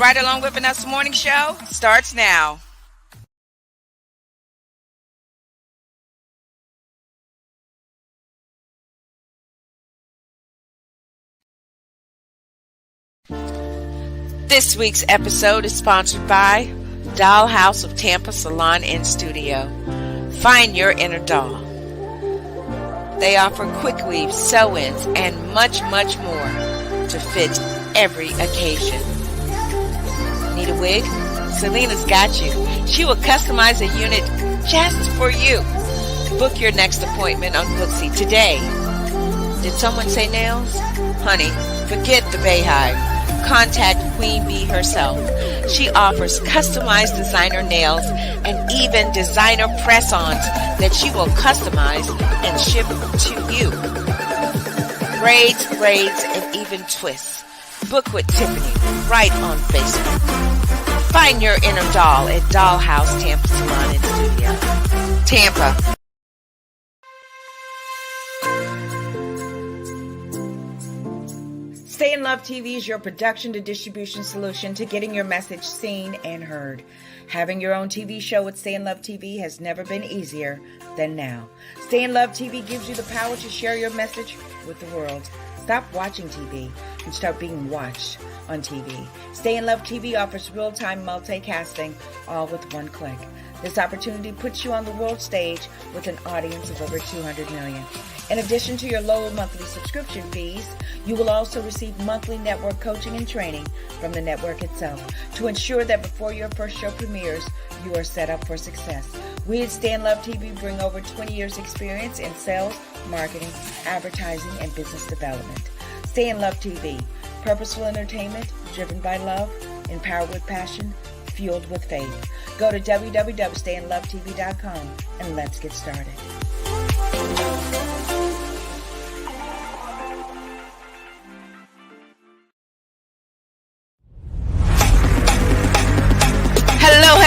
Ride Along with Vanessa morning show starts now. This week's episode is sponsored by Dollhouse of Tampa Salon and Studio. Find your inner doll. They offer quick weaves, sew-ins, and much, much more to fit every occasion. Need a wig? Selena's got you. She will customize a unit just for you. Book your next appointment on Booksy today. Did someone say nails? Honey, forget the Bayhive. Contact Queen Bee herself. She offers customized designer nails and even designer press-ons that she will customize and ship to you. Braids, and even twists. Book with Tiffany right on Facebook. Find your inner doll at Dollhouse Tampa Salon and Studio. Tampa. Stay in Love TV is your production to distribution solution to getting your message seen and heard. Having your own TV show with Stay in Love TV has never been easier than now. Stay in Love TV gives you the power to share your message with the world. Stop watching TV and start being watched on TV. Stay in Love TV offers real-time multicasting, all with one click. This opportunity puts you on the world stage with an audience of over 200 million. In addition to your low monthly subscription fees, you will also receive monthly network coaching and training from the network itself to ensure that before your first show premieres, you are set up for success. We at Stay in Love TV bring over 20 years experience in sales, marketing, advertising, and business development. Stay in Love TV, purposeful entertainment driven by love, empowered with passion, fueled with faith. Go to www.stayinlovetv.com and let's get started.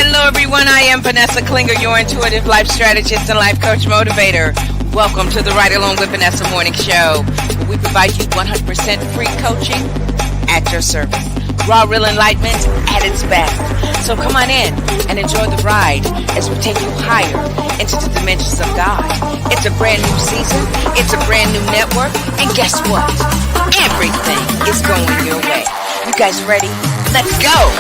Hello everyone, I am Vanessa Klinger, your intuitive life strategist and life coach motivator. Welcome to the Ride Along with Vanessa morning show, where we provide you 100% free coaching at your service. Raw, real enlightenment at its best. So come on in and enjoy the ride as we take you higher into the dimensions of God. It's a brand new season, it's a brand new network, and guess what? Everything is going your way. You guys ready? Let's go!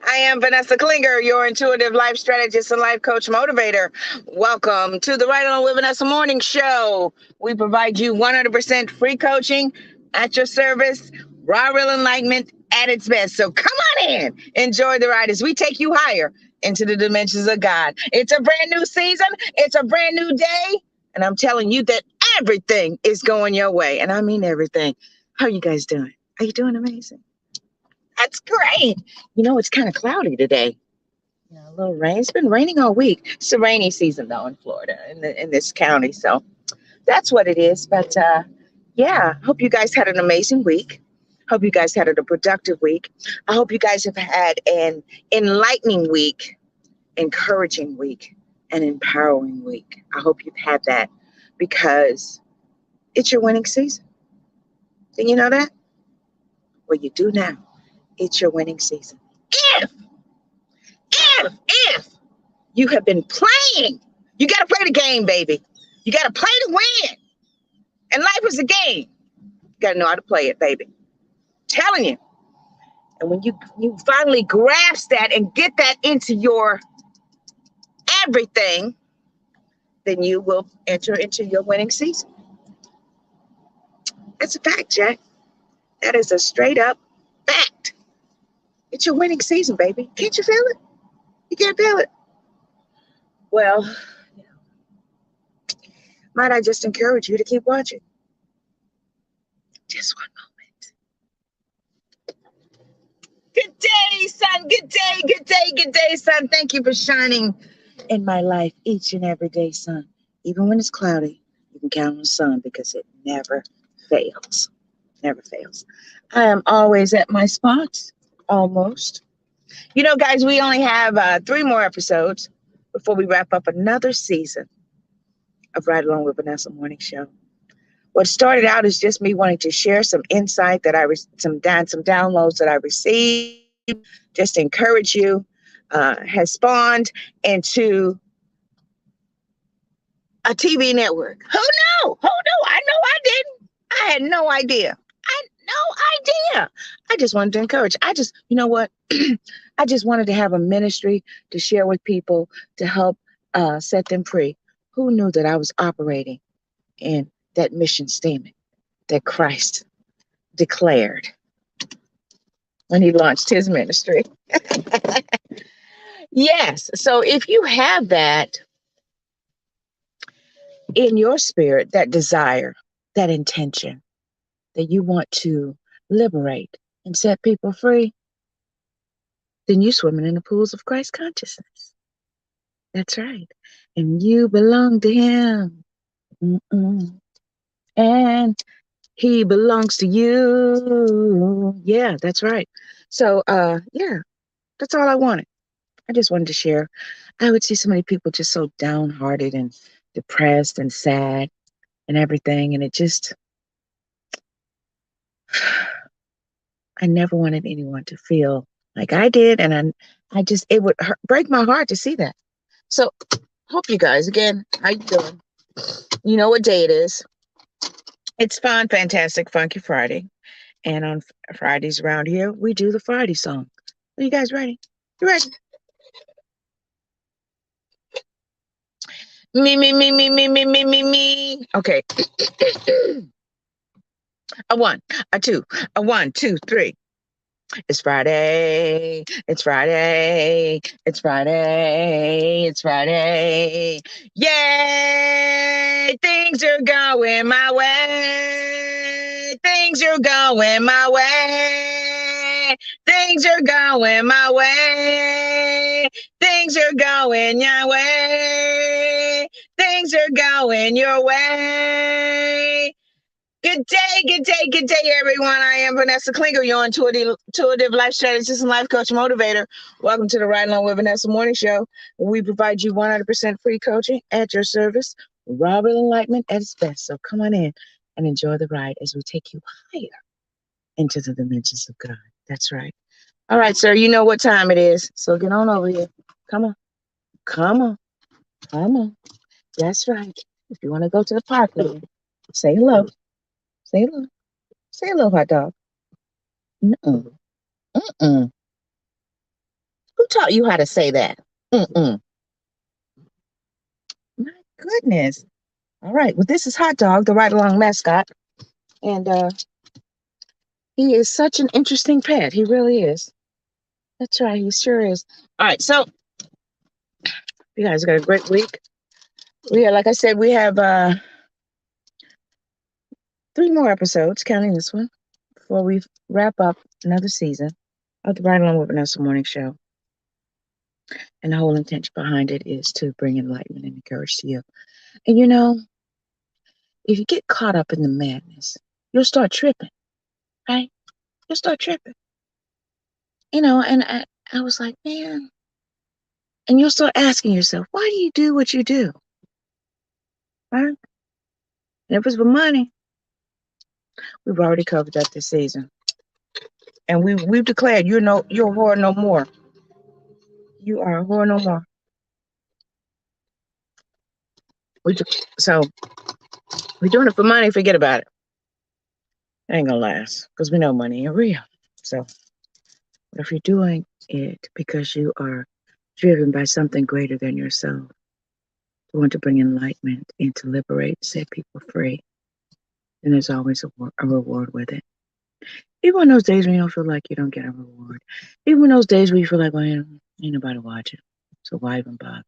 I am Vanessa Klinger, your intuitive life strategist and life coach motivator. Welcome to the Ride Along with Vanessa morning show. We provide you 100% free coaching at your service, raw, real enlightenment at its best. So come on in, enjoy the ride as we take you higher into the dimensions of God. It's a brand new season. It's a brand new day. And I'm telling you that everything is going your way. And I mean everything. How are you guys doing? Are you doing amazing? That's great. You know, it's kind of cloudy today. You know, a little rain. It's been raining all week. It's a rainy season, though, in Florida, in this county. So that's what it is. But, yeah, hope you guys had an amazing week. Hope you guys had a productive week. I hope you guys have had an enlightening week, encouraging week, and empowering week. I hope you've had that because it's your winning season. Did you know that? Well, you do now. It's your winning season. If you have been playing, you got to play the game, baby. You got to play to win. And life is a game. You got to know how to play it, baby. I'm telling you. And when you finally grasp that and get that into your everything, then you will enter into your winning season. That's a fact, Jack. That is a straight up fact. It's your winning season, baby. Can't you feel it? You can't feel it. Well, might I just encourage you to keep watching? Just one moment. Good day, sun. Good day, good day, good day, sun. Thank you for shining in my life each and every day, sun. Even when it's cloudy, you can count on the sun because it never fails. Never fails. I am always at my spot, almost. You know, guys, we only have 3 more episodes before we wrap up another season of Ride Along with Vanessa Morning Show. What started out as just me wanting to share some insight that some downloads that I received, just to encourage you, has spawned into a TV network. Who knew? Who knew? I know I didn't. I had no idea. I had no idea. I just wanted to encourage. You know what? I just wanted to have a ministry to share with people to help set them free. Who knew that I was operating in that mission statement that Christ declared when he launched his ministry? Yes. So if you have that in your spirit, that desire, that intention that you want to liberate and set people free, then you're swimming in the pools of Christ consciousness. That's right. And you belong to him. And he belongs to you. Yeah, that's right. So, yeah, that's all I wanted. I just wanted to share. I would see so many people just so downhearted and depressed and sad and everything. And it just, I never wanted anyone to feel like I did. And it would break my heart to see that. So, hope you guys, again, how you doing? You know what day it is. It's fun, fantastic, funky Friday. And on Fridays around here, we do the Friday song. Are you guys ready? You ready? Me. Okay. A one, a two, a 1, 2, 3. It's Friday. It's Friday. It's Friday. It's Friday. Yay! Things are going my way. Things are going my way. Things are going my way. Things are going your way. Things are going your way. Good day, everyone. I am Vanessa Klinger, your intuitive life strategist and life coach motivator. Welcome to the Ride Along with Vanessa Morning Show, where we provide you 100% free coaching at your service, raw real enlightenment at its best. So come on in and enjoy the ride as we take you higher into the dimensions of God. That's right. All right, sir, you know what time it is. So get on over here. Come on. Come on. Come on. That's right. If you want to go to the park later, say hello. Say hello. Say hello, hot dog. Mm-mm. Mm-mm. Who taught you how to say that? Mm-mm. My goodness. All right. Well, this is Hot Dog, the ride along mascot. And he is such an interesting pet. He really is. That's right. He sure is. All right. So you guys got a great week. Like I said, we have 3 more episodes, counting this one, before we wrap up another season of the Ride Along with Vanessa Morning Show. And the whole intention behind it is to bring enlightenment and encourage to you. And you know, if you get caught up in the madness, you'll start tripping, right? You'll start tripping. And I was like, man. And you'll start asking yourself, why do you do what you do? Right? And if it's for money, we've already covered that this season. And we've declared you're a whore no more. You are a whore no more. So we're doing it for money, forget about it. It ain't gonna last because we know money ain't real. So if you're doing it because you are driven by something greater than yourself, you want to bring enlightenment and to liberate, set people free, then there's always a reward with it. Even on those days when you don't feel like you don't get a reward. Even those days where you feel like, well, ain't nobody watching, so why even bother?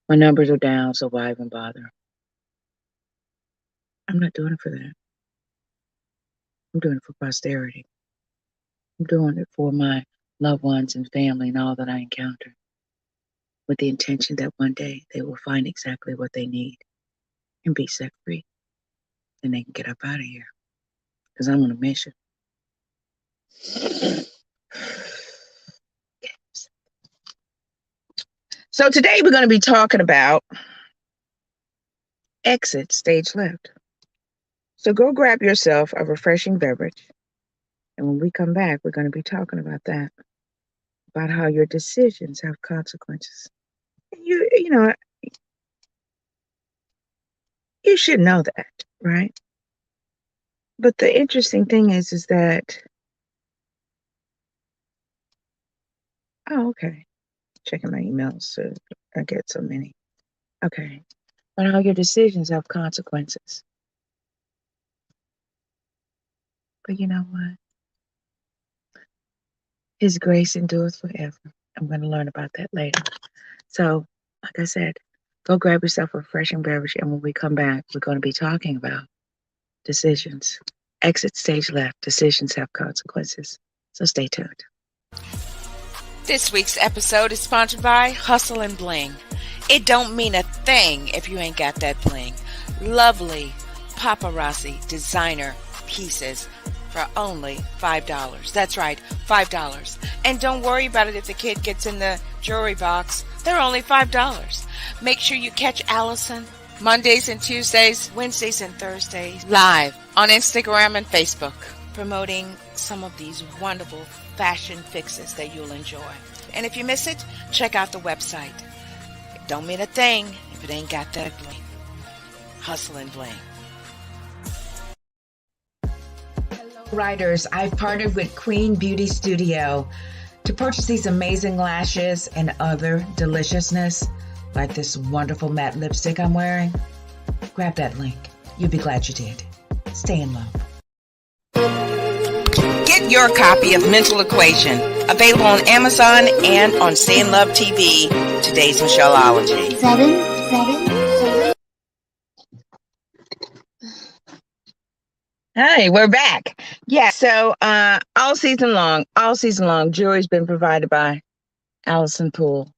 My numbers are down, so why even bother? I'm not doing it for that. I'm doing it for posterity. I'm doing it for my loved ones and family and all that I encounter, with the intention that one day they will find exactly what they need and be set free. And they can get up out of here. Because I'm on a mission. So today we're going to be talking about exit stage left. So go grab yourself a refreshing beverage. And when we come back, we're going to be talking about that, about how your decisions have consequences. You know, you should know that, right? But the interesting thing is that, oh, okay. Checking my emails, so I get so many. Okay. But how your decisions have consequences. But you know what? His grace endures forever. I'm going to learn about that later. So, like I said, go grab yourself a refreshing beverage, and when we come back, we're going to be talking about decisions. Exit stage left. Decisions have consequences. So stay tuned. This week's episode is sponsored by Hustle and Bling. It don't mean a thing if you ain't got that bling. Lovely paparazzi designer pieces for only $5. That's right, $5. And don't worry about it if the kid gets in the jewelry box. They're only $5. Make sure you catch Allison Mondays and Tuesdays, Wednesdays and Thursdays live on Instagram and Facebook, promoting some of these wonderful fashion fixes that you'll enjoy. And if you miss it, check out the website. It don't mean a thing if it ain't got that bling. Hustle and Bling. Writers, I've partnered with Queen Beauty Studio to purchase these amazing lashes and other deliciousness, like this wonderful matte lipstick I'm wearing. Grab that link. You'll be glad you did. Stay in love. Get your copy of Mental Equation, available on Amazon and on Stay in Love TV, today's Michelleology. Seven. Hi, we're back. Yeah, so all season long, jewelry's been provided by Allison Poole,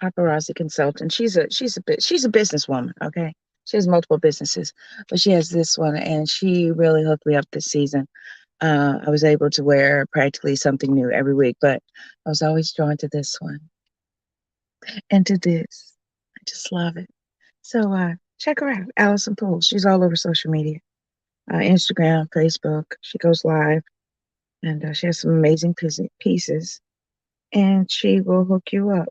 paparazzi consultant. She's a businesswoman. Okay, she has multiple businesses, but she has this one, and she really hooked me up this season. I was able to wear practically something new every week, but I was always drawn to this one and to this. I just love it. So check her out, Allison Poole. She's all over social media. Instagram, Facebook. She goes live, and she has some amazing pieces, and she will hook you up.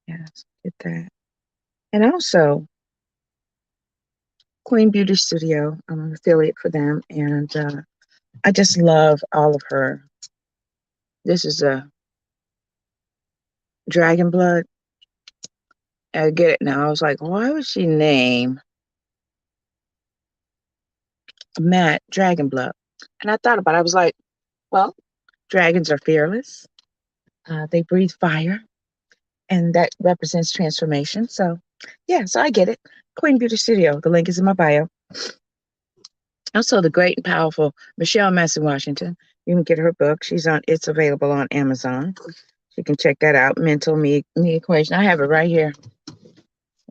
Yes, get that. And also, Queen Beauty Studio. I'm an affiliate for them, and I just love all of her. This is a Dragon Blood. I get it now. I was like, why would she name Matt Dragon Blood? And I thought about it. I was like, well, dragons are fearless. They breathe fire, and that represents transformation. So, yeah, so I get it. Queen Beauty Studio. The link is in my bio. Also, the great and powerful Michelle Massey Washington. You can get her book. It's available on Amazon. You can check that out. Mental Me Equation. I have it right here.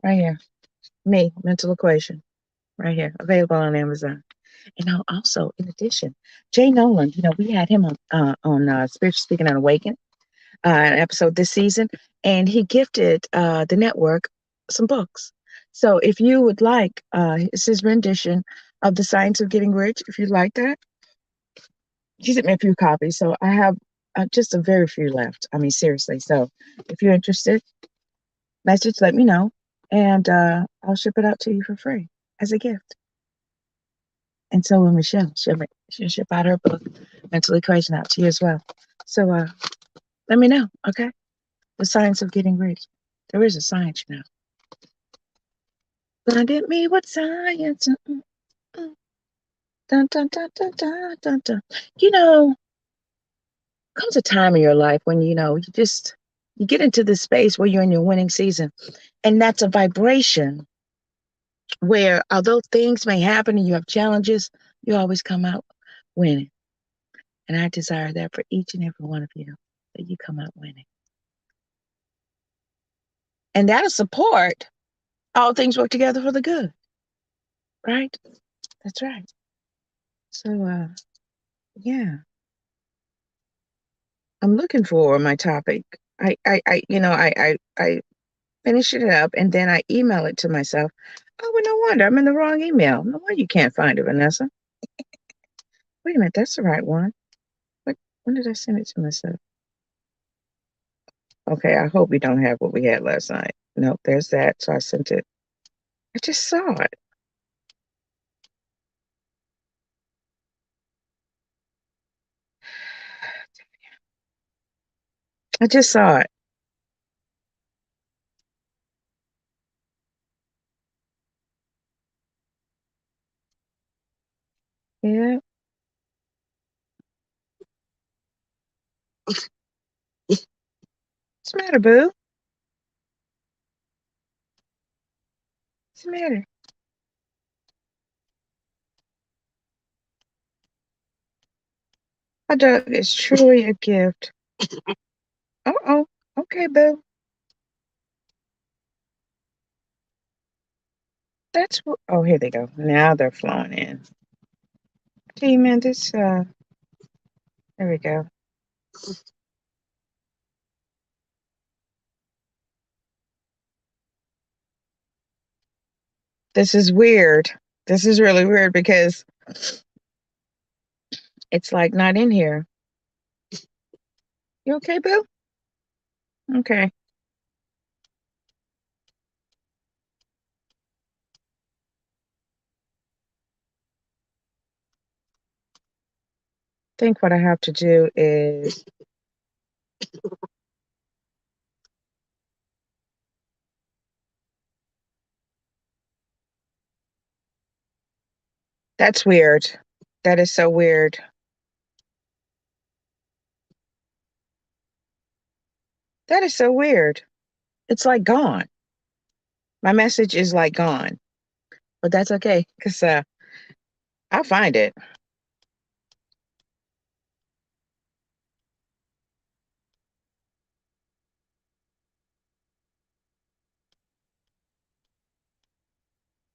Right here. Mental Equation. Right here. Available on Amazon. And now also, in addition, Jay Nolan, we had him on Spiritual Speaking and Awaken, an episode this season, and he gifted the network some books. So if you would like, it's his rendition of The Science of Getting Rich. If you'd like that, he sent me a few copies. So I have just a very few left. I mean, seriously. So if you're interested, message, let me know, and I'll ship it out to you for free as a gift. And so will Michelle. She'll ship out her book, Mental Equation, out to you as well. So let me know, okay? The Science of Getting Rich. There is a science, Blinded me with science. Dun, dun, dun, dun, dun, dun, dun. Comes a time in your life when, you get into this space where you're in your winning season. And that's a vibration where although things may happen and you have challenges, you always come out winning. And I desire that for each and every one of you, that you come out winning. And that'll support all things work together for the good. Right? That's right. So yeah. I'm looking for my topic. I finish it up and then I email it to myself. Oh, well, no wonder I'm in the wrong email. No wonder you can't find it, Vanessa. Wait a minute, that's the right one. What? When did I send it to myself? Okay, I hope we don't have what we had last night. Nope, there's that. So I sent it. I just saw it. I just saw it. Yeah. What's the matter, boo? What's the matter? My dog is truly a gift. Uh-oh. Okay, boo. That's what. Oh, here they go. Now they're flowing in. Tell you, man, there we go. This is weird. This is really weird because it's like not in here. You okay, boo? Okay. I think what I have to do is that's weird. That is so weird. That is so weird. It's like gone. My message is like gone. But that's okay, because I'll find it.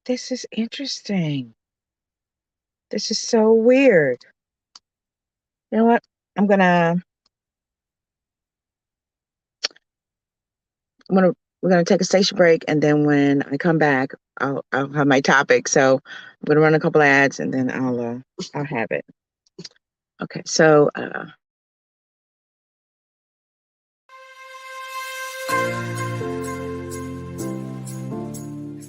This is interesting. This is so weird. You know what? I'm gonna we're gonna take a station break, and then when I come back, I'll have my topic. So I'm gonna run a couple ads, and then I'll have it. Okay, so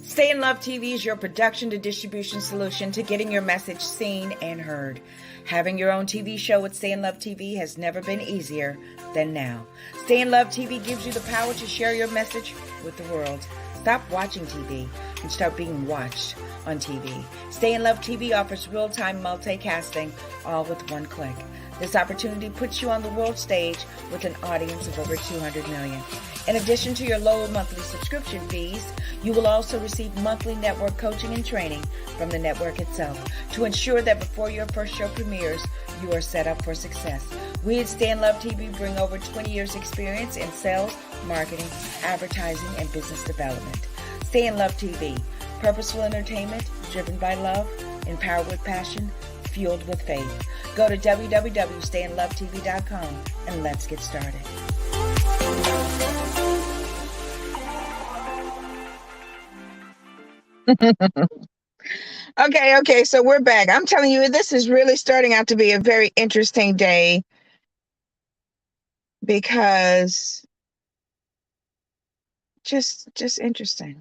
Stay in Love TV is your production to distribution solution to getting your message seen and heard. Having your own TV show with Stay in Love TV has never been easier than now. Stay in Love TV gives you the power to share your message with the world. Stop watching TV and start being watched on TV. Stay in Love TV offers real-time multicasting, all with one click. This opportunity puts you on the world stage with an audience of over 200 million. In addition to your low monthly subscription fees, you will also receive monthly network coaching and training from the network itself to ensure that before your first show premieres, you are set up for success. We at Stay in Love TV bring over 20 years experience in sales, marketing, advertising, and business development. Stay in Love TV, purposeful entertainment driven by love, empowered with passion, fueled with faith. Go to www.stayinlovetv.com and let's get started. Okay, so we're back. I'm telling you, this is really starting out to be a very interesting day because just interesting.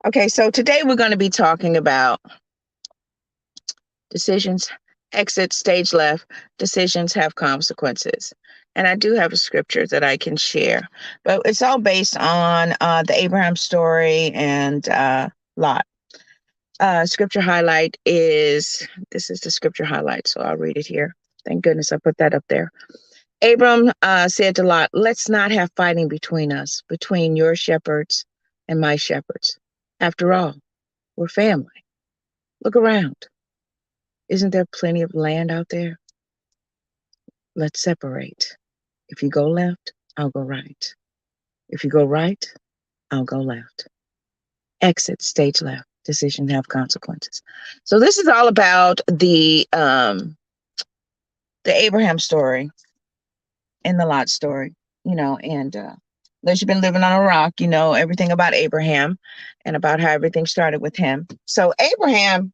Okay, so today we're going to be talking about decisions, exit, stage left, decisions have consequences. And I do have a scripture that I can share, but it's all based on the Abraham story and Lot. Scripture highlight is, this is the scripture highlight, so I'll read it here. Thank goodness I put that up there. Abram said to Lot, let's not have fighting between us, between your shepherds and my shepherds. After all, We're family. Look around. Isn't there plenty of land out there? Let's separate. If you go left, I'll go right. If you go right, I'll go left. Exit stage left. Decisions have consequences. So this is all about the Abraham story and the Lot story, and unless you've been living on a rock, you know everything about Abraham and about how everything started with him. So Abraham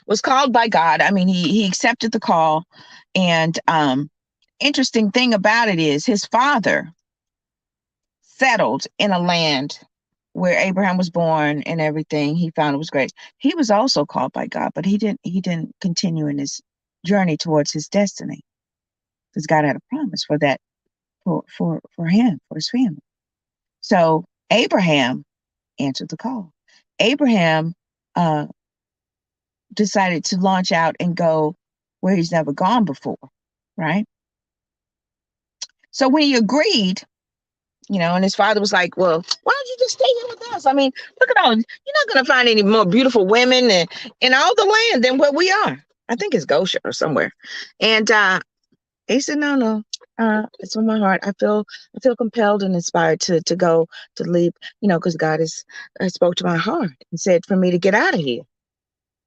was called by God. I mean, he accepted the call, and interesting thing about it is his father settled in a land where Abraham was born and everything. He found it was great. He was also called by God, but he didn't continue in his journey towards his destiny, because God had a promise for that, for him, for his family. So Abraham answered the call. Abraham uh, decided to launch out and go where he's never gone before, right? So when he agreed, and his father was like, well, why don't you just stay here with us? I mean, look at all, you're not going to find any more beautiful women in all the land than where we are. I think it's Goshen or somewhere. And he said, no, it's on my heart. I feel compelled and inspired to go, to leave, because God has spoke to my heart and said for me to get out of here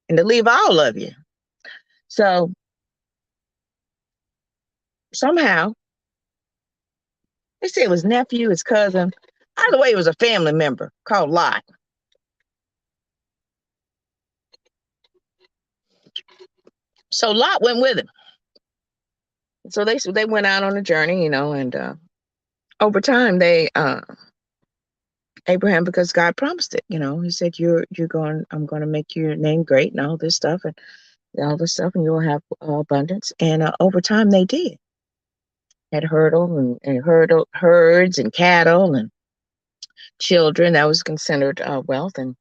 and to leave all of you. So somehow, they say it was nephew, his cousin. Either way, it was a family member called Lot. So Lot went with him. So they went out on a journey, and over time Abraham, because God promised it, he said, I'm going to make your name great and all this stuff and all this stuff, and you will have abundance. And over time they did. Had herds and cattle and children. That was considered wealth, and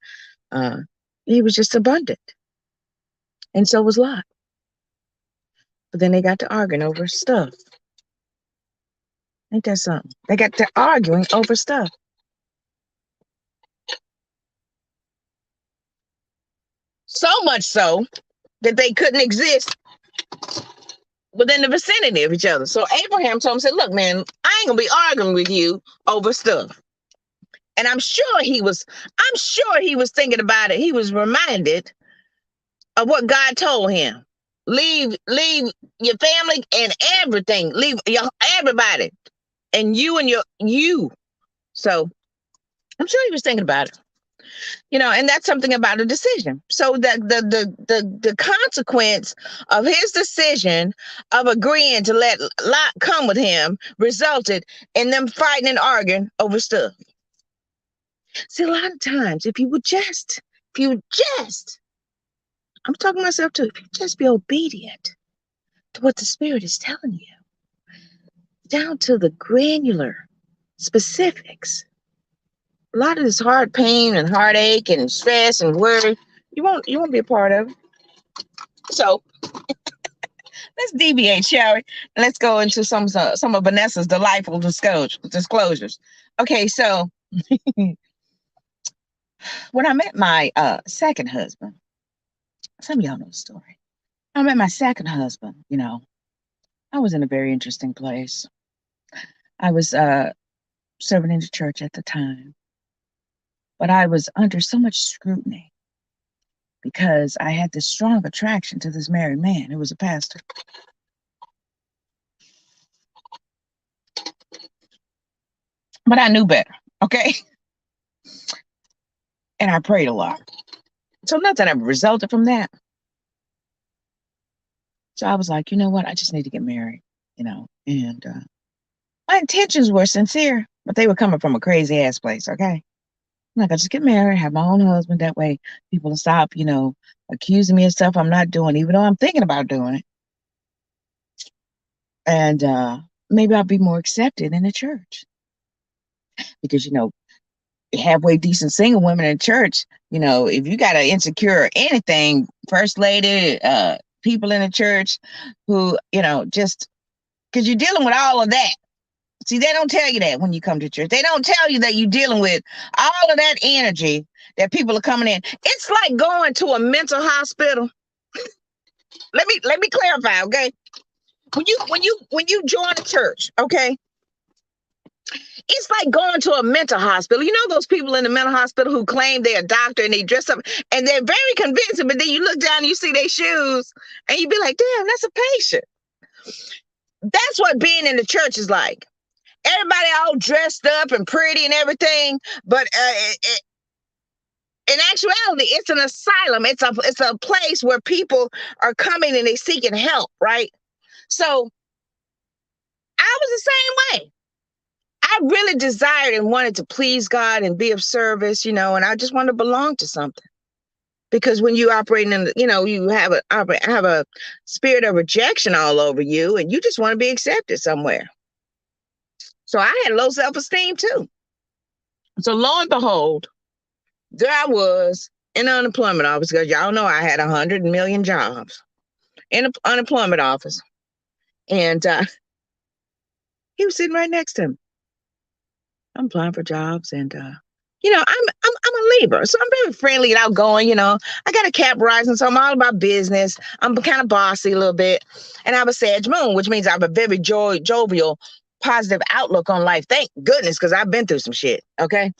he was just abundant. And so was Lot. But then they got to arguing over stuff. Ain't that something? They got to arguing over stuff. So much so that they couldn't exist within the vicinity of each other. So Abraham told him, said, look, man, I ain't gonna be arguing with you over stuff. And I'm sure he was thinking about it. He was reminded of what God told him. Leave your family and everything. Leave everybody. And you. So I'm sure he was thinking about it. And that's something about a decision. So that the consequence of his decision of agreeing to let Lot come with him resulted in them fighting and arguing over stuff. See, a lot of times, if you would just, I'm talking to myself too, if you just be obedient to what the Spirit is telling you, down to the granular specifics, a lot of this heart pain and heartache and stress and worry, you won't be a part of it. So let's deviate, shall we? Let's go into some of Vanessa's delightful disclosures. Okay, so when I met my second husband, some of y'all know the story. I met my second husband, I was in a very interesting place. I was serving in the church at the time, but I was under so much scrutiny because I had this strong attraction to this married man who was a pastor. But I knew better, okay? And I prayed a lot. So nothing ever resulted from that. So I was like, you know what? I just need to get married, and my intentions were sincere, but they were coming from a crazy ass place, okay? I'm like, I just get married, have my own husband. That way people will stop, accusing me of stuff I'm not doing, even though I'm thinking about doing it. And maybe I'll be more accepted in the church. Because, halfway decent single women in church, if you got an insecure or anything, first lady, people in the church who, just because you're dealing with all of that. See, they don't tell you that when you come to church. They don't tell you that you're dealing with all of that energy that people are coming in. It's like going to a mental hospital. Let me clarify, okay? When you join a church, okay, it's like going to a mental hospital. You know those people in the mental hospital who claim they're a doctor and they dress up and they're very convincing, but then you look down and you see their shoes and you be like, damn, that's a patient. That's what being in the church is like. Everybody all dressed up and pretty and everything, but in actuality, it's an asylum. It's a place where people are coming and they seeking help, right? So I was the same way. I really desired and wanted to please God and be of service, and I just wanted to belong to something. Because when you operate you have a spirit of rejection all over you, and you just want to be accepted somewhere. So I had low self-esteem too. So lo and behold, there I was in the unemployment office, because y'all know I had 100 million jobs in the unemployment office. And he was sitting right next to him. I'm applying for jobs, and I'm a Libra, so I'm very friendly and outgoing. I got a cap rising, so I'm all about business. I'm kind of bossy a little bit, and I have a Sag moon, which means I have a very jovial, positive outlook on life. Thank goodness, because I've been through some shit. Okay,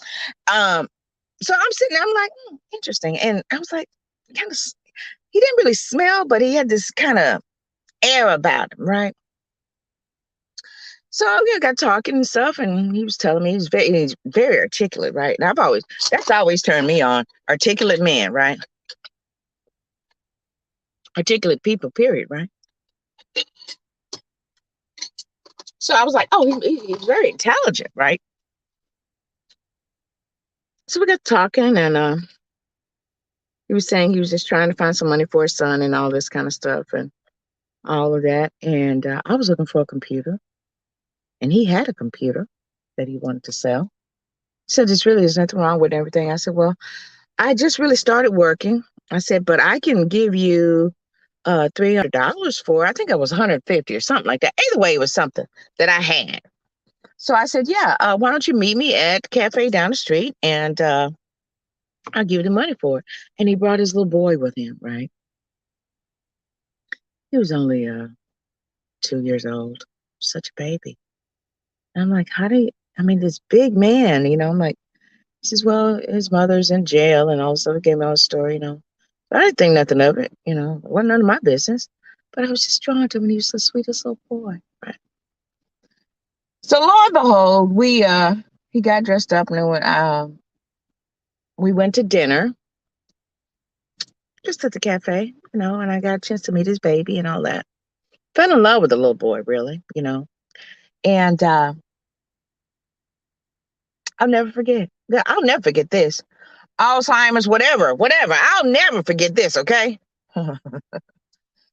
so I'm sitting there, I'm like, interesting, and I was like, kind of. He didn't really smell, but he had this kind of air about him, right? So we got talking and stuff, and he was telling me he's very articulate, right? And that's always turned me on. Articulate men, right? Articulate people, period, right? So I was like, oh, he's very intelligent, right? So we got talking, and he was saying he was just trying to find some money for his son and all this kind of stuff and all of that. And I was looking for a computer, and he had a computer that he wanted to sell. He said, there's nothing wrong with everything. I said, well, I just really started working. I said, but I can give you $300 for, I think it was 150 or something like that. Either way, it was something that I had. So I said, yeah, why don't you meet me at the cafe down the street, and I'll give you the money for it. And he brought his little boy with him, right? He was only 2 years old, such a baby. And I'm like, this big man, I'm like, he says, well, his mother's in jail and all this other gave me all the story, But I didn't think nothing of it, it wasn't none of my business. But I was just drawn to him, and he was the sweetest little boy, right? So lo and behold, he got dressed up, and then we went to dinner, just at the cafe, and I got a chance to meet his baby and all that. Fell in love with the little boy, really, And I'll never forget. I'll never forget this. Alzheimer's, whatever. I'll never forget this, okay?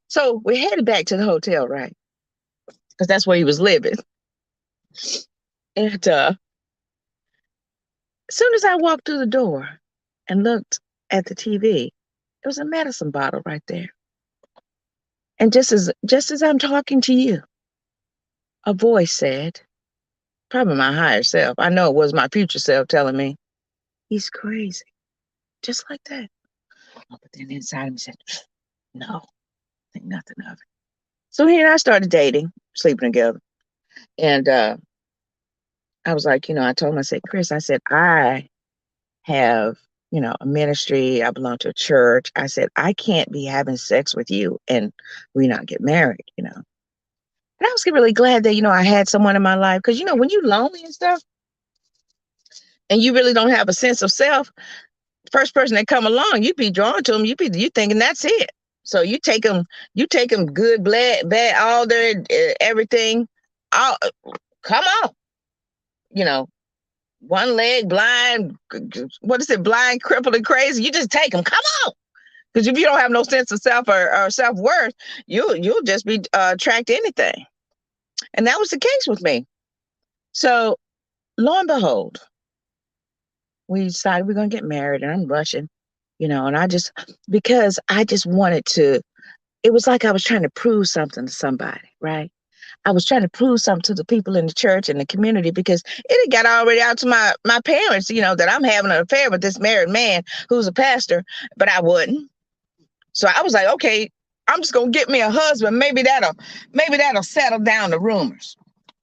So we headed back to the hotel, right? Because that's where he was living. And as soon as I walked through the door and looked at the TV, there was a medicine bottle right there. And just as I'm talking to you, a voice said, probably my higher self, I know it was my future self telling me, he's crazy. Just like that. But then inside of me said, no, think nothing of it. So he and I started dating, sleeping together. And I was like, I told him, I said, Chris, I said, I have, a ministry. I belong to a church. I said, I can't be having sex with you and we not get married, And I was really glad that, I had someone in my life. Because, when you're lonely and stuff, and you really don't have a sense of self, first person that come along, you be drawn to them. You thinking that's it. So you take them good, bad, all their everything. All come on, one leg, blind. What is it? Blind, crippled, and crazy. You just take them. Come on, because if you don't have no sense of self or self worth, you'll just be attract to anything. And that was the case with me. So lo and behold, we decided we're gonna get married, and I'm rushing, and because I just wanted to. It was like I was trying to prove something to somebody, right? I was trying to prove something to the people in the church and the community because it had got already out to my parents, that I'm having an affair with this married man who's a pastor, but I wouldn't. So I was like, okay, I'm just gonna get me a husband. Maybe that'll settle down the rumors.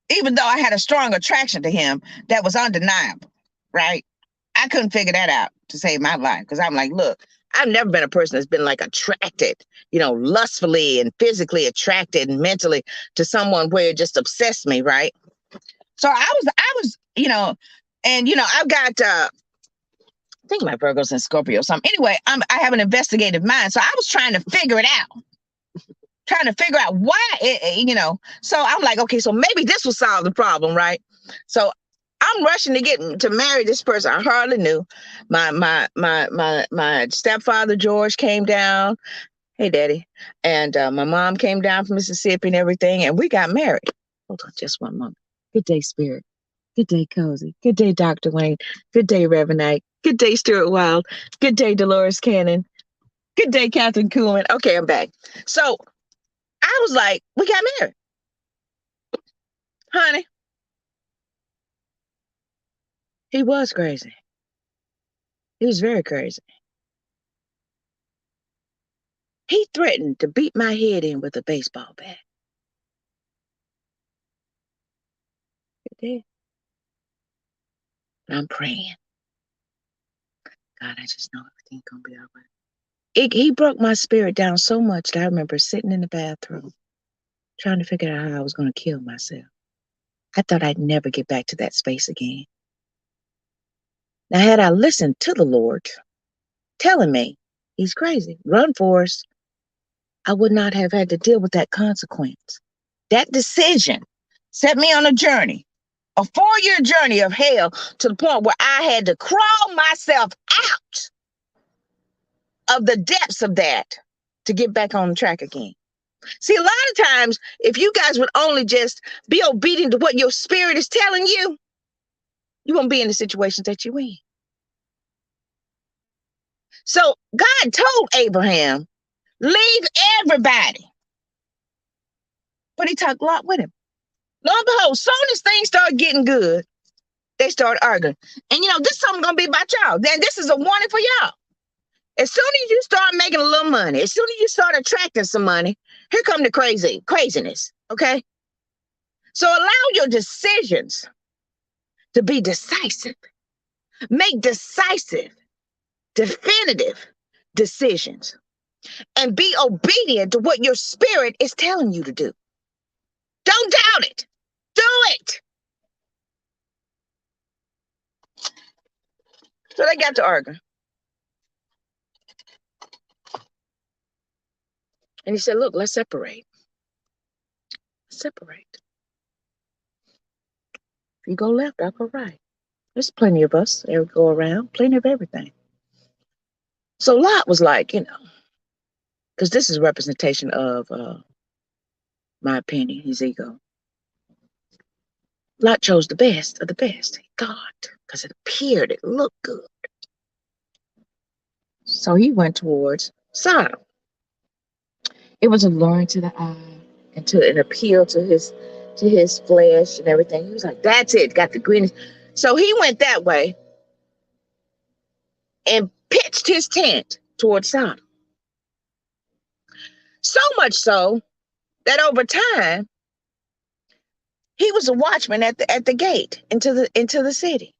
Even though I had a strong attraction to him that was undeniable, right? I couldn't figure that out to save my life because I'm like, look, I've never been a person that's been like attracted, lustfully and physically attracted and mentally to someone where it just obsessed me, right? So I was, I've got I think my Virgo's in Scorpio or something. Anyway, I have an investigative mind. So I was trying to figure it out. Trying to figure out why, So I'm like, okay, so maybe this will solve the problem, right? So I'm rushing to get to marry this person I hardly knew. My stepfather George came down. Hey, Daddy, and my mom came down from Mississippi and everything, and we got married. Hold on, just one moment. Good day, Spirit. Good day, Cozy. Good day, Dr. Wayne. Good day, Reverend Knight. Good day, Stuart Wild. Good day, Dolores Cannon. Good day, Catherine Kuhlman. Okay, I'm back. So I was like, we got married. Honey, he was crazy. He was very crazy. He threatened to beat my head in with a baseball bat. He did. And I'm praying. God, I just know everything's going to be all right. He broke my spirit down so much that I remember sitting in the bathroom trying to figure out how I was going to kill myself. I thought I'd never get back to that space again. Now, had I listened to the Lord telling me he's crazy, run, Forrest, I would not have had to deal with that consequence. That decision set me on a journey, a 4-year journey of hell, to the point where I had to crawl myself out of the depths of that to get back on the track again. See, a lot of times, if you guys would only just be obedient to what your spirit is telling you, you won't be in the situations that you're in. So God told Abraham, leave everybody. But he took Lot with him. Lo and behold, soon as things start getting good, they start arguing. And this is something gonna be about y'all. Then this is a warning for y'all. As soon as you start making a little money, as soon as you start attracting some money, here come the craziness. Okay. So allow your decisions to be decisive. Make decisive, definitive decisions. And be obedient to what your spirit is telling you to do. Don't doubt it. Do it. So they got to arguing. And he said, look, let's separate. Separate. If you go left, I'll go right. There's plenty of us that go around, plenty of everything. So Lot was like, because this is a representation of my opinion, his ego. Lot chose the best of the best. God, because it appeared, it looked good. So he went towards Sodom. It was alluring to the eye and to an appeal to his flesh and everything. He was like, that's it, got the greenness. So he went that way and pitched his tent towards Sodom. So much so that over time, he was a watchman at the gate into the city.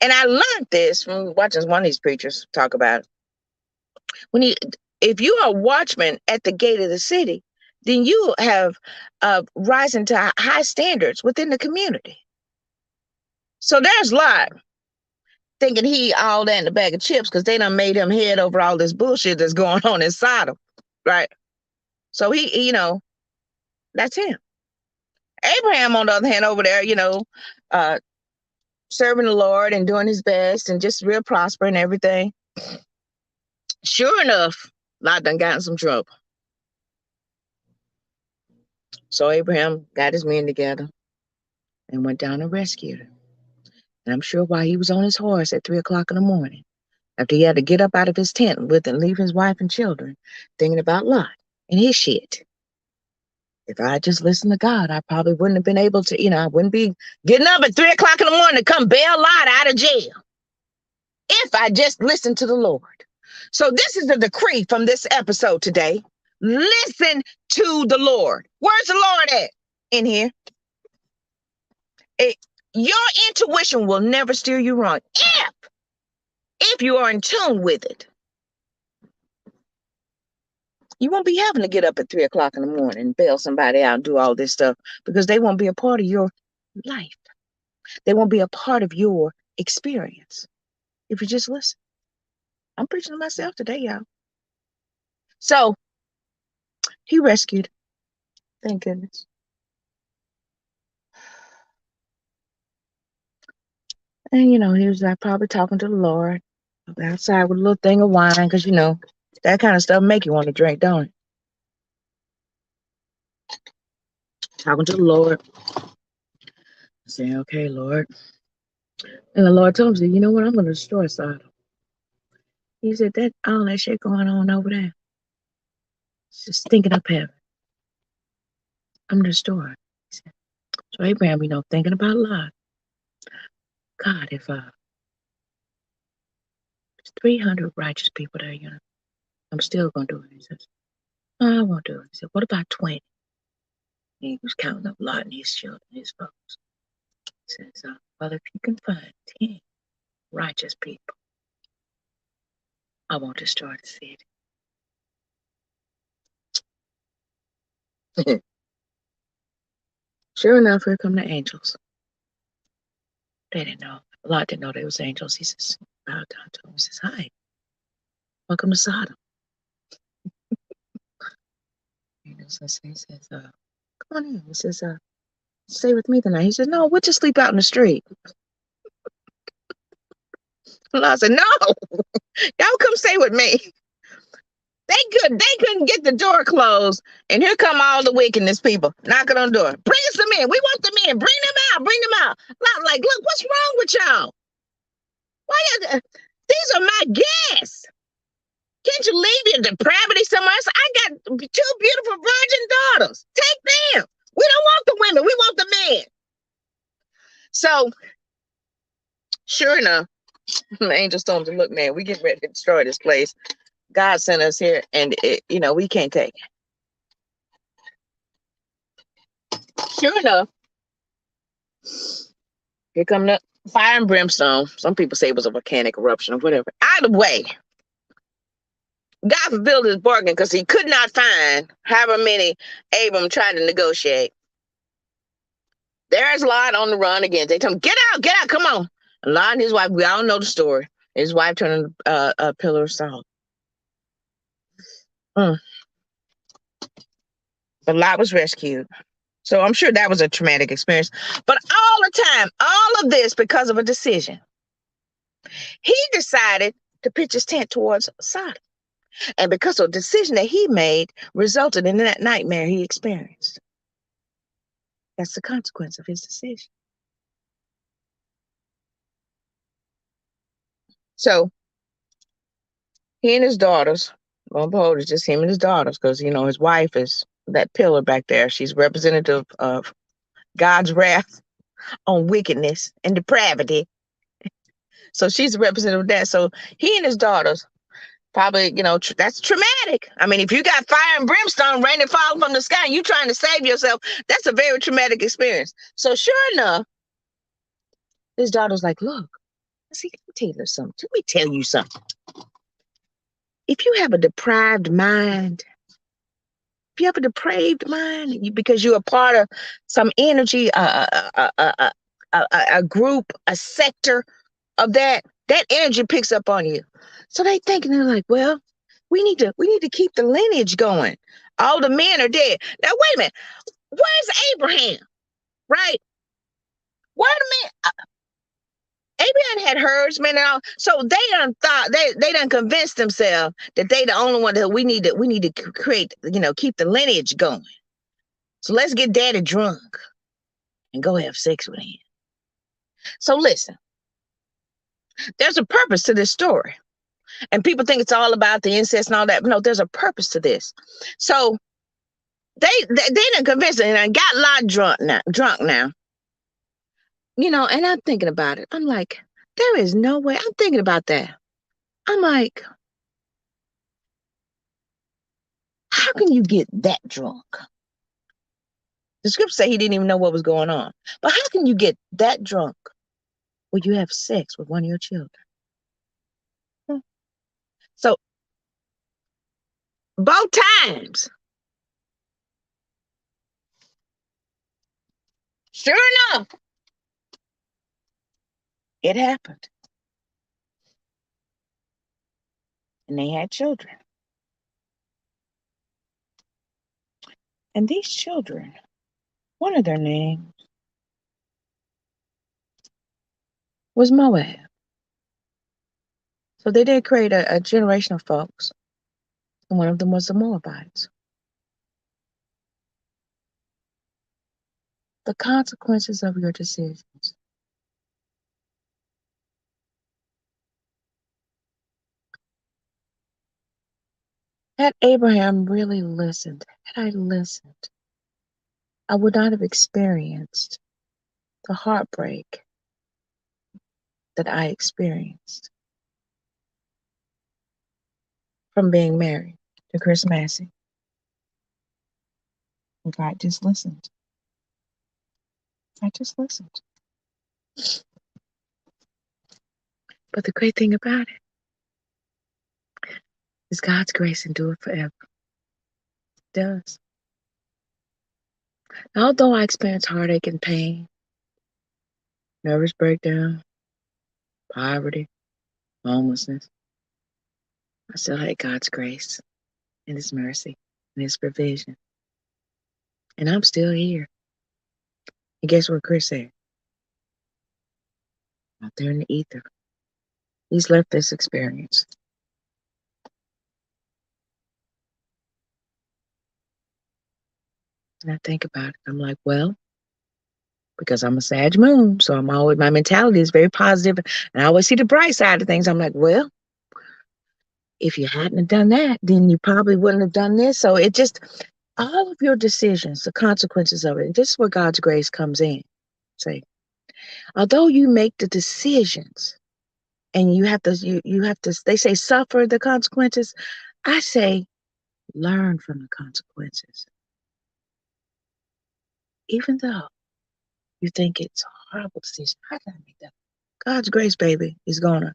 And I learned this from watching one of these preachers talk about it. If you are a watchman at the gate of the city, then you have risen to high standards within the community. So there's Lot thinking he all that in a bag of chips because they done made him head over all this bullshit that's going on in Sodom, right? So he, that's him. Abraham, on the other hand, over there, serving the Lord and doing his best and just real prosper and everything. Sure enough, Lot done got in some trouble. So Abraham got his men together and went down and rescued him. And I'm sure while he was on his horse at 3 o'clock in the morning, after he had to get up out of his tent with and leave his wife and children, thinking about Lot and his shit, If I just listened to God, I probably wouldn't have been able to, I wouldn't be getting up at 3 o'clock in the morning to come bail Lot out of jail. If I just listened to the Lord. So this is the decree from this episode today. Listen to the Lord. Where's the Lord at? In here. Your intuition will never steer you wrong if you are in tune with it. You won't be having to get up at 3 o'clock in the morning and bail somebody out and do all this stuff because they won't be a part of your life. They won't be a part of your experience if you just listen. I'm preaching to myself today, y'all. So he rescued. Thank goodness. And, he was probably talking to the Lord outside with a little thing of wine because, that kind of stuff make you want to drink, don't it? Talking to the Lord. Saying, okay, Lord. And the Lord told him, you know what? I'm going to destroy Sodom. He said, all that shit going on over there. It's just stinking up heaven. I'm going to destroy it. He said. So Abraham, thinking about Lot. God, if there's 300 righteous people there, I'm still going to do it. He says, no, I won't do it. He said, what about 20? And he was counting up Lot and his children, his folks. He says, well, if you can find 10 righteous people, I won't destroy the city. Sure enough, here come the angels. They didn't know. Lot didn't know they was angels. He says, bowed down to him. He says, hi, welcome to Sodom. He says, come on in. He says, stay with me tonight. He says, no, we'll just sleep out in the street. Lot said, no, y'all come stay with me. They couldn't get the door closed, and here come all the wickedness people knocking on the door. Bring us them in. We want them in. Bring them out. Like, look, what's wrong with y'all? Why these are my guests. Can't you leave your depravity somewhere else? I got 2 beautiful virgin daughters. Take them. We don't want the women. We want the men. So, sure enough, the angels told him, look, man, we getting ready to destroy this place. God sent us here, and we can't take it. Sure enough, here come the fire and brimstone. Some people say it was a volcanic eruption or whatever. Either way, God fulfilled his bargain because he could not find however many Abram tried to negotiate. There's Lot on the run again. They tell him, get out, come on. And Lot and his wife, we all know the story. His wife turned a pillar of salt. But Lot was rescued. So I'm sure that was a traumatic experience. But all the time, all of this because of a decision. He decided to pitch his tent towards Sodom. And because of a decision that he made resulted in that nightmare he experienced. That's the consequence of his decision. So he and his daughters, lo and behold, it's just him and his daughters, because his wife is that pillar back there. She's representative of God's wrath on wickedness and depravity. So she's a representative of that. So he and his daughters probably, that's traumatic. I mean, if you got fire and brimstone raining falling from the sky and you trying to save yourself, that's a very traumatic experience. So sure enough, his daughter's like, look, let me tell you something. Let me tell you something. If you have a deprived mind, if you have a depraved mind, because you're a part of some energy, a group, a sector of that energy picks up on you. So they're like, well, we need to keep the lineage going. All the men are dead. Now, wait a minute. Where's Abraham? Right? Where the men? Abraham had herdsmen and all. So they done convinced themselves that they the only one that we need to create, keep the lineage going. So let's get daddy drunk and go have sex with him. So listen, there's a purpose to this story. And people think it's all about the incest and all that. But no, there's a purpose to this. So They done convinced and I got a lot drunk now. And I'm thinking about it. I'm like, there is no way. I'm thinking about that. I'm like, how can you get that drunk? The script say he didn't even know what was going on. But how can you get that drunk when you have sex with one of your children? So both times, sure enough, it happened. And they had children. And these children, one of their names was Moab. So they did create a generation of folks. And one of them was the Moabites. The consequences of your decisions. Had Abraham really listened, had I listened, I would not have experienced the heartbreak that I experienced from being married to Chris Massey. And God just listened. I just listened. But the great thing about it is God's grace endure forever. It does. Although I experienced heartache and pain, nervous breakdown, poverty, homelessness, I still had God's grace and His mercy and His provision. And I'm still here. And guess what Chris said? Out there in the ether. He's left this experience. And I think about it. I'm like, well, because I'm a Sag moon, so my mentality is very positive, and I always see the bright side of things. I'm like, well, if you hadn't done that, then you probably wouldn't have done this. So it just, all of your decisions, the consequences of it, and this is where God's grace comes in. Say, although you make the decisions and you have to, they say suffer the consequences. I say learn from the consequences. Even though you think it's a horrible decision, how can I make that? God's grace, baby, is gonna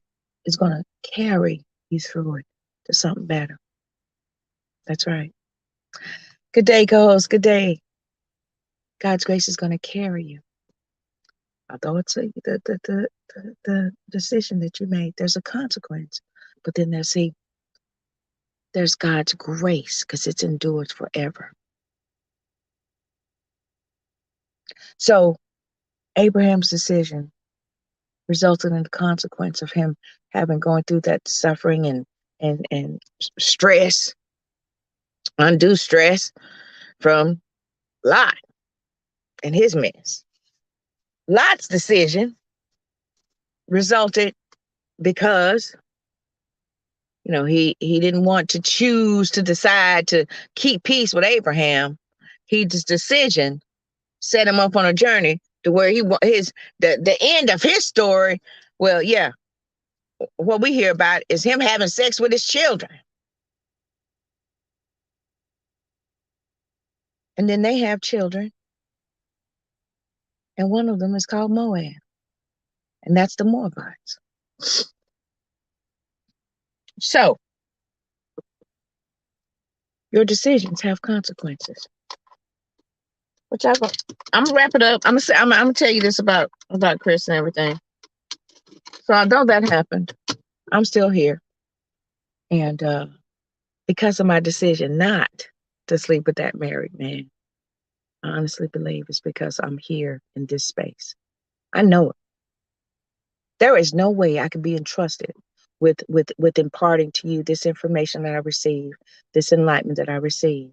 carry you through it to something better. That's right. Good day, co-host. Good day. God's grace is gonna carry you. Although it's the decision that you made, there's a consequence. But then there's God's grace because it's endured forever. So Abraham's decision resulted in the consequence of him having gone through that suffering and stress, undue stress from Lot and his mess. Lot's decision resulted because he didn't want to choose to decide to keep peace with Abraham. His decision set him up on a journey to where the end of his story. Well, yeah, what we hear about is him having sex with his children. And then they have children. And one of them is called Moab. And that's the Moabites. So your decisions have consequences. Which I'm gonna wrap it up. I'm gonna tell you this about Chris and everything. So although that happened, I'm still here. And because of my decision not to sleep with that married man, I honestly believe it's because I'm here in this space. I know it. There is no way I could be entrusted with imparting to you this information that I receive, this enlightenment that I receive,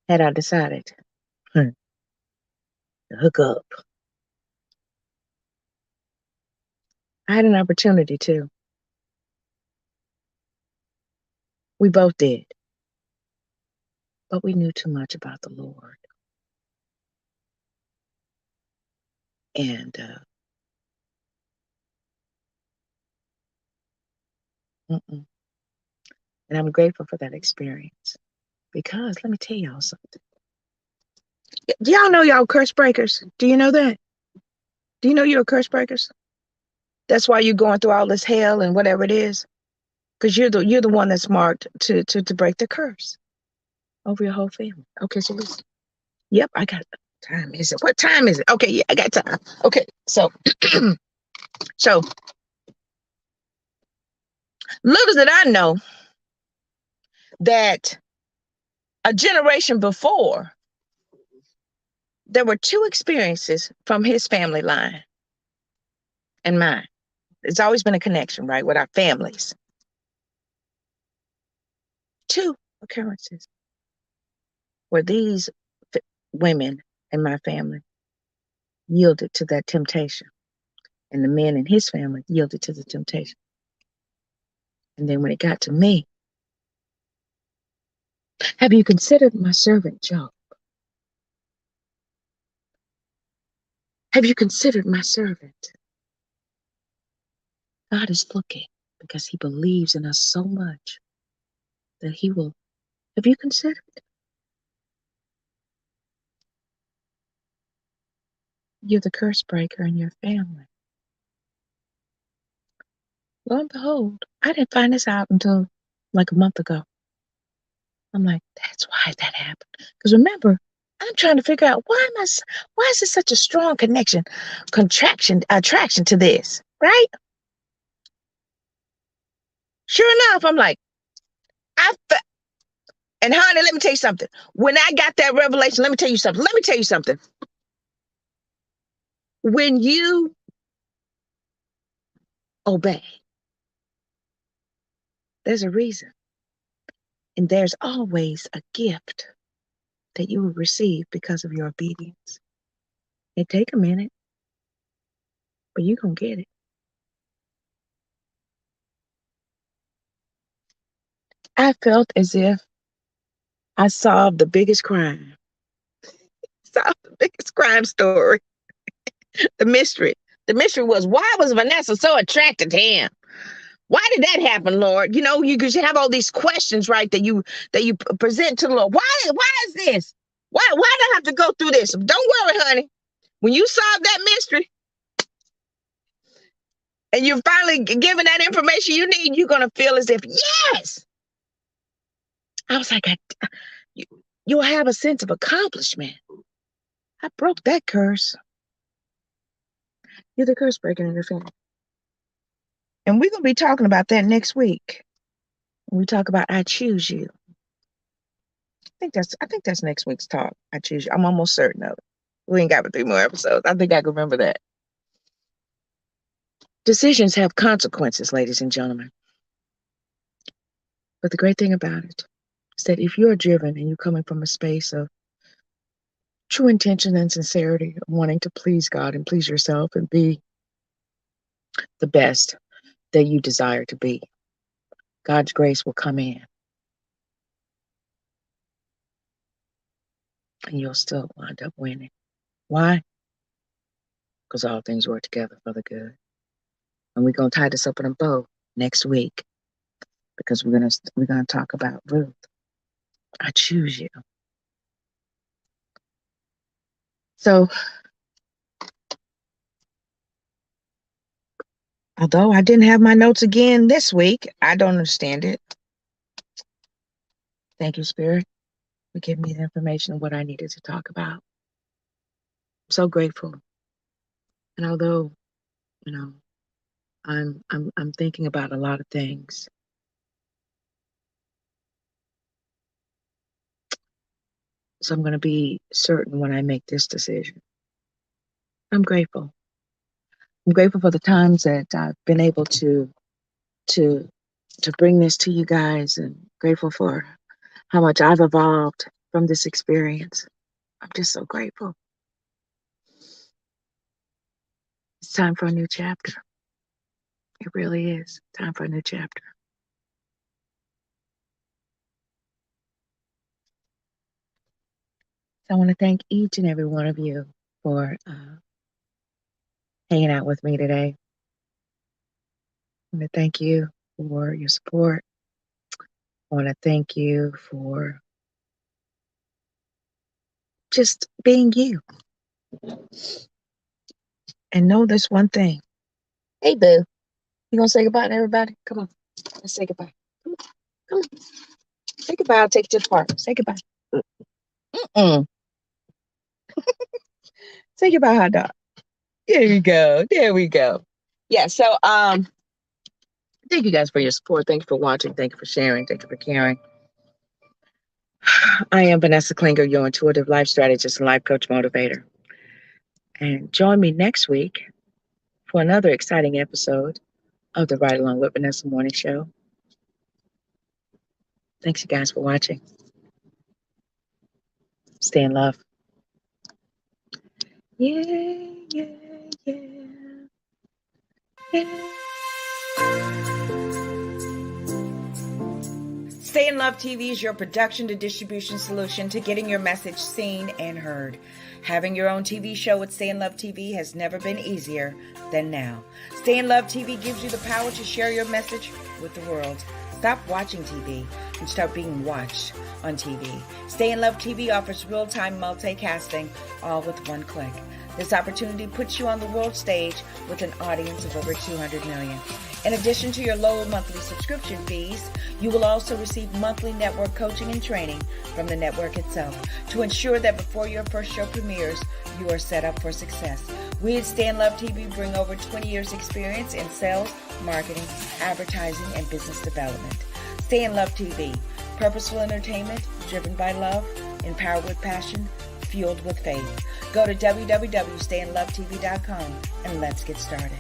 had I decided to hook up. I had an opportunity to. We both did. but we knew too much about the Lord. And and I'm grateful for that experience, because let me tell y'all something. Do y'all know y'all curse breakers? Do you know that? Do you know you're curse breakers? That's why you're going through all this hell and whatever it is, because you're the one that's marked to break the curse over your whole family. Okay, so listen. Yep, I got time. Is it? What time is it? Okay, yeah, I got time. Okay, so so little did I know that a generation before, there were two experiences from his family line and mine. There's always been a connection, right, with our families. Two occurrences where these women in my family yielded to that temptation, and the men in his family yielded to the temptation. And then when it got to me, have you considered my servant Job? Have you considered my servant? God is looking because he believes in us so much that he will. Have you considered? You're the curse breaker in your family. Lo and behold, I didn't find this out until like a month ago. I'm like, that's why that happened. Because remember, I'm trying to figure out why is there such a strong attraction to this, right? Sure enough, I'm like, and honey, let me tell you something. When I got that revelation, let me tell you something. Let me tell you something. When you obey, there's a reason. And there's always a gift that you will receive because of your obedience. It take a minute, but you're going to get it. I felt as if I solved the biggest crime. Solved the biggest crime story. The mystery. The mystery was, why was Vanessa so attracted to him? Why did that happen, Lord? You know, you have all these questions, right, that you present to the Lord. Why is this? Why do I have to go through this? Don't worry, honey. When you solve that mystery and you're finally given that information you need, you're gonna feel as if, yes. I was like, you'll have a sense of accomplishment. I broke that curse. You're the curse breaker in your family. And we're gonna be talking about that next week. When we talk about I choose you. I think that's next week's talk. I choose you. I'm almost certain of it. We ain't got but 3 more episodes. I think I can remember that. Decisions have consequences, ladies and gentlemen. But the great thing about it is that if you're driven and you're coming from a space of true intention and sincerity, of wanting to please God and please yourself and be the best that you desire to be, God's grace will come in. And you'll still wind up winning. Why? Because all things work together for the good. And we're going to tie this up in a bow next week, because we're gonna talk about Ruth. I choose you. So, although I didn't have my notes again this week, I don't understand it. Thank you, Spirit, for giving me the information of what I needed to talk about. I'm so grateful. And although, you know, I'm thinking about a lot of things, so I'm going to be certain when I make this decision. I'm grateful. I'm grateful for the times that I've been able to bring this to you guys, and grateful for how much I've evolved from this experience. I'm just so grateful. It's time for a new chapter. It really is time for a new chapter. So I want to thank each and every one of you for hanging out with me today. I want to thank you for your support. I want to thank you for just being you. And know this one thing. Hey, boo. You gonna say goodbye to everybody? Come on. Let's say goodbye. Come on. Come on. Say goodbye. I'll take you to the park. Say goodbye. Mm-mm. Say goodbye, hot dog. There we go. There we go. Yeah, so thank you guys for your support. Thank you for watching. Thank you for sharing. Thank you for caring. I am Vanessa Klinger, your intuitive life strategist and life coach motivator. And join me next week for another exciting episode of the Ride Along with Vanessa Morning Show. Thanks, you guys, for watching. Stay in love. Yeah, yeah, yeah. Yeah. Stay in Love TV is your production to distribution solution to getting your message seen and heard. Having your own TV show with Stay in Love TV has never been easier than now. Stay in Love TV gives you the power to share your message with the world. Stop watching TV and start being watched on TV. Stay in Love TV offers real-time multicasting, all with one click. This opportunity puts you on the world stage with an audience of over 200 million. In addition to your low monthly subscription fees, you will also receive monthly network coaching and training from the network itself to ensure that before your first show premieres, you are set up for success. We at Stay in Love TV bring over 20 years experience in sales, marketing, advertising, and business development. Stay in Love TV, purposeful entertainment driven by love, empowered with passion, fueled with faith. Go to www.stayinlovetv.com and let's get started.